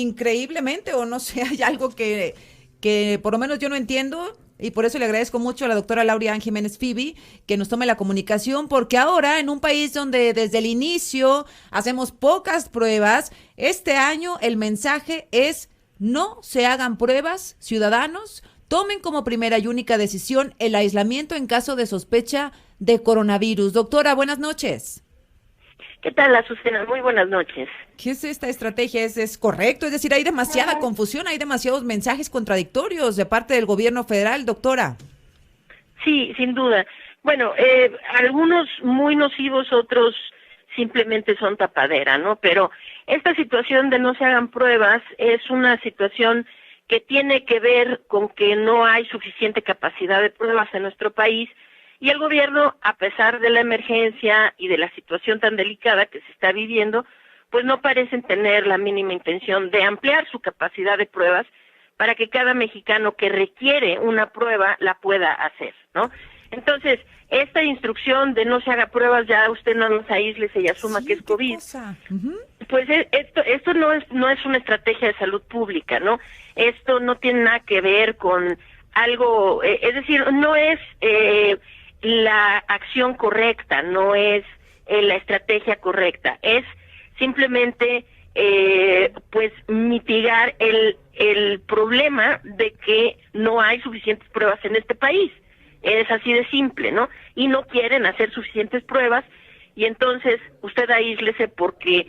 increíblemente, o no sé, hay algo que por lo menos yo no entiendo. Y por eso le agradezco mucho a la doctora Laurian Jiménez Fibi que nos tome la comunicación, porque ahora en un país donde desde el inicio hacemos pocas pruebas, este año el mensaje es: no se hagan pruebas, ciudadanos, tomen como primera y única decisión el aislamiento en caso de sospecha de coronavirus. Doctora, buenas noches. ¿Qué tal, Azucena? Muy buenas noches. ¿Qué es esta estrategia? ¿Es correcto? Es decir, hay demasiada confusión, hay demasiados mensajes contradictorios de parte del gobierno federal, doctora. Sí, sin duda. Bueno, algunos muy nocivos, otros simplemente son tapadera, ¿no? Pero esta situación de no se hagan pruebas es una situación que tiene que ver con que no hay suficiente capacidad de pruebas en nuestro país. Y el gobierno, a pesar de la emergencia y de la situación tan delicada que se está viviendo, pues no parecen tener la mínima intención de ampliar su capacidad de pruebas para que cada mexicano que requiere una prueba la pueda hacer, ¿no? Entonces, esta instrucción de no se haga pruebas, ya usted no nos aísle y asuma Sí, que es qué COVID. cosa. Pues esto no es una estrategia de salud pública, ¿no? Esto no tiene nada que ver con algo, es decir, no es la acción correcta, no es la estrategia correcta, es simplemente pues mitigar el problema de que no hay suficientes pruebas en este país. Es así de simple, ¿no? Y no quieren hacer suficientes pruebas, y entonces usted aíslese porque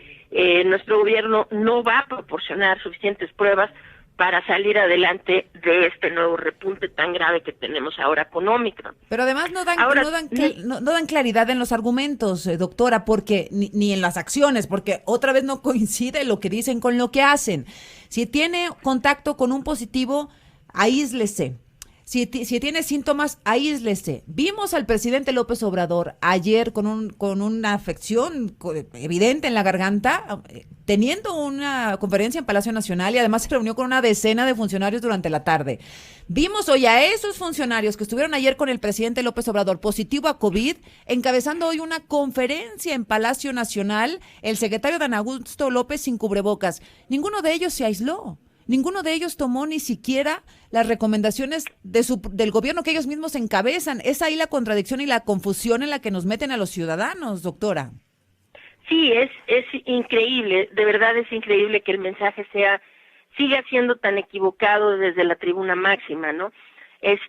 nuestro gobierno no va a proporcionar suficientes pruebas para salir adelante de este nuevo repunte tan grave que tenemos ahora con Omicron. Pero además no dan, Ahora, no dan claridad en los argumentos, doctora, porque ni en las acciones, porque otra vez no coincide lo que dicen con lo que hacen. Si tiene contacto con un positivo, aíslese. Si tiene síntomas, aíslese. Vimos al presidente López Obrador ayer con una afección evidente en la garganta, teniendo una conferencia en Palacio Nacional, y además se reunió con una decena de funcionarios durante la tarde. Vimos hoy a esos funcionarios que estuvieron ayer con el presidente López Obrador positivo a COVID, encabezando hoy una conferencia en Palacio Nacional, el secretario Dan Augusto López sin cubrebocas. Ninguno de ellos se aisló. Ninguno de ellos tomó ni siquiera las recomendaciones del gobierno que ellos mismos encabezan. Es ahí la contradicción y la confusión en la que nos meten a los ciudadanos, doctora. Sí, es increíble, de verdad es increíble que el mensaje siga siendo tan equivocado desde la tribuna máxima, ¿no? Es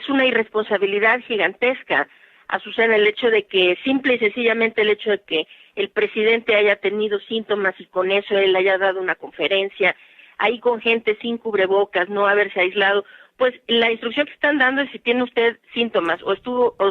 una irresponsabilidad gigantesca, Azucena, el hecho de que, simple y sencillamente el hecho de que el presidente haya tenido síntomas y con eso él haya dado una conferencia ahí con gente sin cubrebocas, no haberse aislado, pues la instrucción que están dando es: si tiene usted síntomas o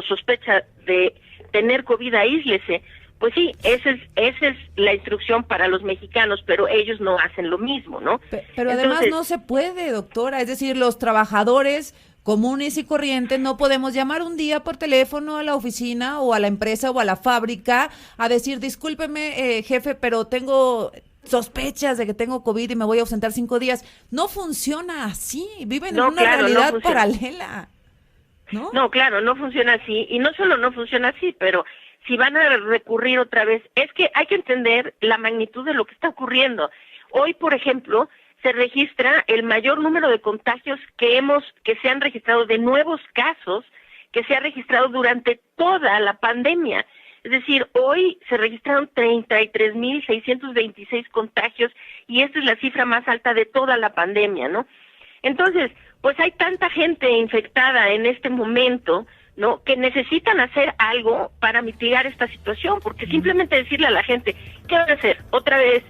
sospecha de tener COVID, aíslese. Pues sí, esa es la instrucción para los mexicanos, pero ellos no hacen lo mismo, ¿no? Pero además no se puede, doctora, es decir, los trabajadores comunes y corrientes no podemos llamar un día por teléfono a la oficina o a la empresa o a la fábrica a decir: discúlpeme, jefe, pero tengo sospechas de que tengo COVID y me voy a ausentar 5 días. No funciona así, viven en una realidad paralela, ¿no? No, claro, no funciona así, y no solo no funciona así, pero si van a recurrir otra vez, es que hay que entender la magnitud de lo que está ocurriendo. Hoy, por ejemplo, se registra el mayor número de contagios que se han registrado, de nuevos casos que se ha registrado durante toda la pandemia. Es decir, hoy se registraron 33,626 contagios, y esta es la cifra más alta de toda la pandemia, ¿no? Entonces, pues hay tanta gente infectada en este momento, ¿no?, que necesitan hacer algo para mitigar esta situación, porque simplemente decirle a la gente: ¿qué van a hacer? Otra vez,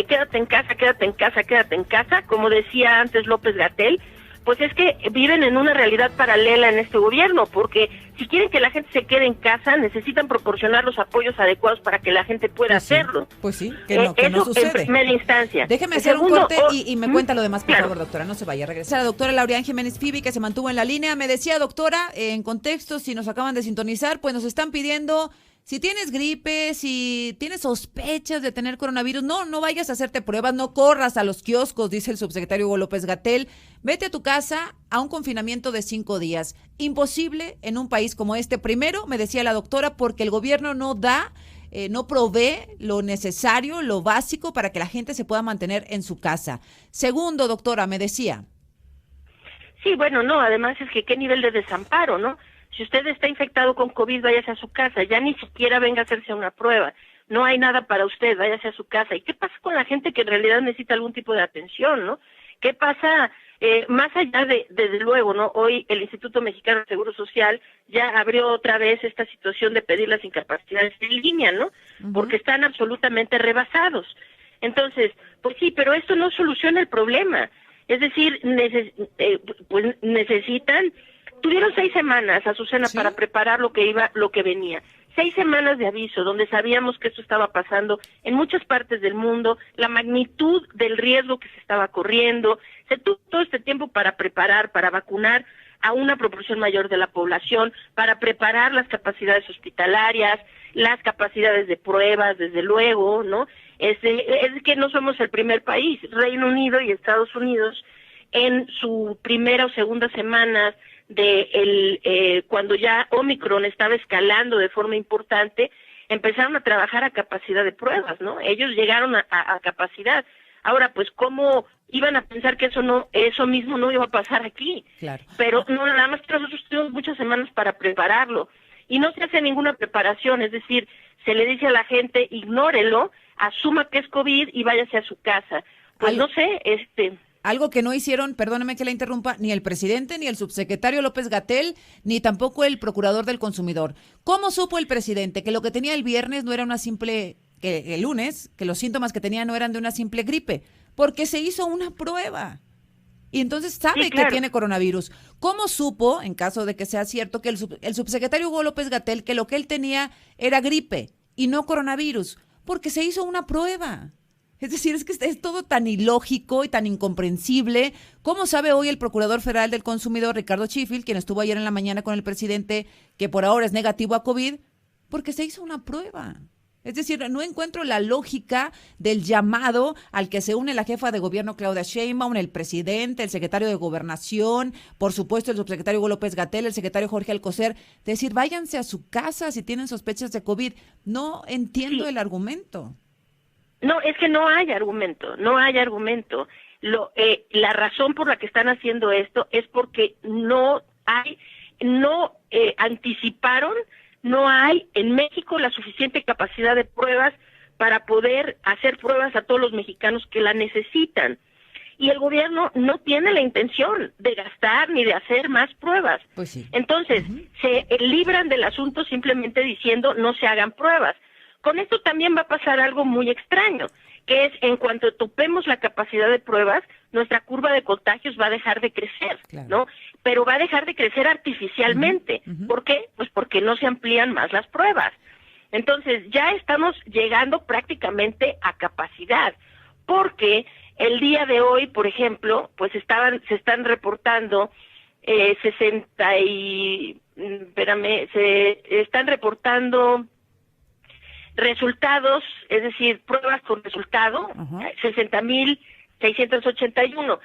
quédate en casa, quédate en casa, quédate en casa, como decía antes López-Gatell, pues es que viven en una realidad paralela en este gobierno, porque si quieren que la gente se quede en casa, necesitan proporcionar los apoyos adecuados para que la gente pueda hacerlo. Pues sí, que no sucede. En primera instancia. Déjeme hacer un corte y me cuenta lo demás, por favor, doctora, no se vaya. Regresar a la doctora Laurian Jiménez Fibi, que se mantuvo en la línea. Me decía, doctora, en contexto, si nos acaban de sintonizar, pues nos están pidiendo: si tienes gripe, si tienes sospechas de tener coronavirus, no vayas a hacerte pruebas, no corras a los kioscos, dice el subsecretario Hugo López-Gatell. Vete a tu casa a un confinamiento de 5 días. Imposible en un país como este. Primero, me decía la doctora, porque el gobierno no da no provee lo necesario, lo básico para que la gente se pueda mantener en su casa. Segundo, doctora, me decía. Sí, bueno, no, además es que qué nivel de desamparo, ¿no? Si usted está infectado con COVID, váyase a su casa, ya ni siquiera venga a hacerse una prueba. No hay nada para usted, váyase a su casa. ¿Y qué pasa con la gente que en realidad necesita algún tipo de atención, no? ¿Qué pasa más allá desde luego, no? Hoy el Instituto Mexicano de Seguro Social ya abrió otra vez esta situación de pedir las incapacidades en línea, ¿no? Porque están absolutamente rebasados. Entonces, pues sí, pero esto no soluciona el problema. Es decir, pues necesitan, tuvieron 6 semanas, Azucena, ¿sí?, para preparar lo que venía. 6 semanas de aviso, donde sabíamos que esto estaba pasando en muchas partes del mundo, la magnitud del riesgo que se estaba corriendo. Se tuvo todo este tiempo para preparar, para vacunar a una proporción mayor de la población, para preparar las capacidades hospitalarias, las capacidades de pruebas, desde luego, ¿no? Es que no somos el primer país. Reino Unido y Estados Unidos, en su primera o segunda semana cuando ya Omicron estaba escalando de forma importante, empezaron a trabajar a capacidad de pruebas, ¿no? Ellos llegaron a capacidad. Ahora, pues, ¿cómo iban a pensar que eso mismo no iba a pasar aquí? Claro. Pero no, nada más que nosotros tuvimos muchas semanas para prepararlo. Y no se hace ninguna preparación, es decir, se le dice a la gente, ignórelo, asuma que es COVID y váyase a su casa. Pues no sé, Algo que no hicieron, perdóneme que la interrumpa, ni el presidente, ni el subsecretario López-Gatell, ni tampoco el procurador del consumidor. ¿Cómo supo el presidente que lo que tenía el viernes no era que el lunes, que los síntomas que tenía no eran de una simple gripe? Porque se hizo una prueba. Y entonces sabe, sí, claro, que tiene coronavirus. ¿Cómo supo, en caso de que sea cierto, que el subsecretario Hugo López-Gatell, que lo que él tenía era gripe y no coronavirus? Porque se hizo una prueba. Es decir, es que es todo tan ilógico y tan incomprensible. ¿Cómo sabe hoy el Procurador Federal del Consumidor, Ricardo Sheffield, quien estuvo ayer en la mañana con el presidente, que por ahora es negativo a COVID? Porque se hizo una prueba. Es decir, no encuentro la lógica del llamado al que se une la jefa de gobierno Claudia Sheinbaum, el presidente, el secretario de Gobernación, por supuesto el subsecretario Hugo López-Gatell, el secretario Jorge Alcocer, de decir, váyanse a su casa si tienen sospechas de COVID. No entiendo el argumento. No, es que no hay argumento. La razón por la que están haciendo esto es porque no anticiparon, no hay en México la suficiente capacidad de pruebas para poder hacer pruebas a todos los mexicanos que la necesitan. Y el gobierno no tiene la intención de gastar ni de hacer más pruebas. Pues sí. Entonces, se libran del asunto simplemente diciendo no se hagan pruebas. Con esto también va a pasar algo muy extraño, que es en cuanto topemos la capacidad de pruebas, nuestra curva de contagios va a dejar de crecer, claro, ¿no? Pero va a dejar de crecer artificialmente. ¿Por qué? Pues porque no se amplían más las pruebas. Entonces, ya estamos llegando prácticamente a capacidad, porque el día de hoy, por ejemplo, pues se están reportando se están reportando resultados, es decir, pruebas con resultado, 60,681.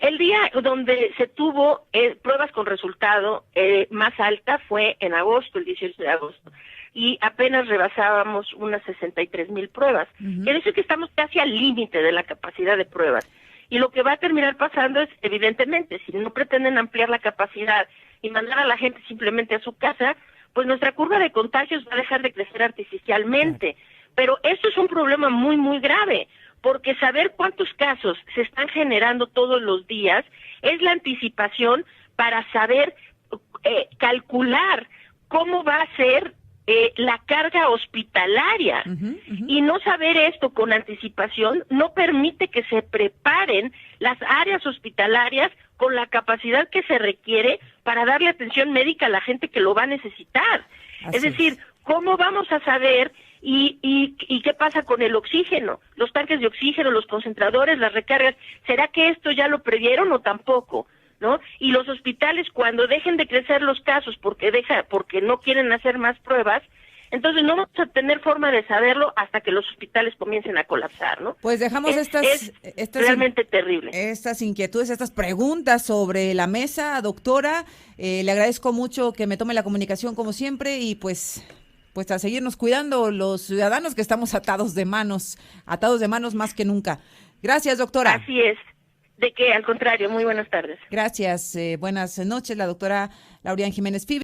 El día donde se tuvo pruebas con resultado más alta fue en agosto, el 18 de agosto, y apenas rebasábamos unas 63,000 pruebas. Quiere decir que estamos casi al límite de la capacidad de pruebas. Y lo que va a terminar pasando es, evidentemente, si no pretenden ampliar la capacidad y mandar a la gente simplemente a su casa, pues nuestra curva de contagios va a dejar de crecer artificialmente. Pero esto es un problema muy, muy grave, porque saber cuántos casos se están generando todos los días es la anticipación para saber calcular cómo va a ser la carga hospitalaria. Y no saber esto con anticipación no permite que se preparen las áreas hospitalarias con la capacidad que se requiere para darle atención médica a la gente que lo va a necesitar. Es decir, ¿cómo vamos a saber y qué pasa con el oxígeno? Los tanques de oxígeno, los concentradores, las recargas, ¿será que esto ya lo previeron o tampoco? ¿No? Y los hospitales, cuando dejen de crecer los casos porque no quieren hacer más pruebas, entonces no vamos a tener forma de saberlo hasta que los hospitales comiencen a colapsar, ¿no? Pues dejamos estas realmente terrible. Estas inquietudes, estas preguntas sobre la mesa, doctora. Le agradezco mucho que me tome la comunicación como siempre y pues pues a seguirnos cuidando los ciudadanos que estamos atados de manos más que nunca. Gracias, doctora. Así es. De que, al contrario, muy buenas tardes. Gracias. Buenas noches, la doctora Laurian Jiménez Fibre.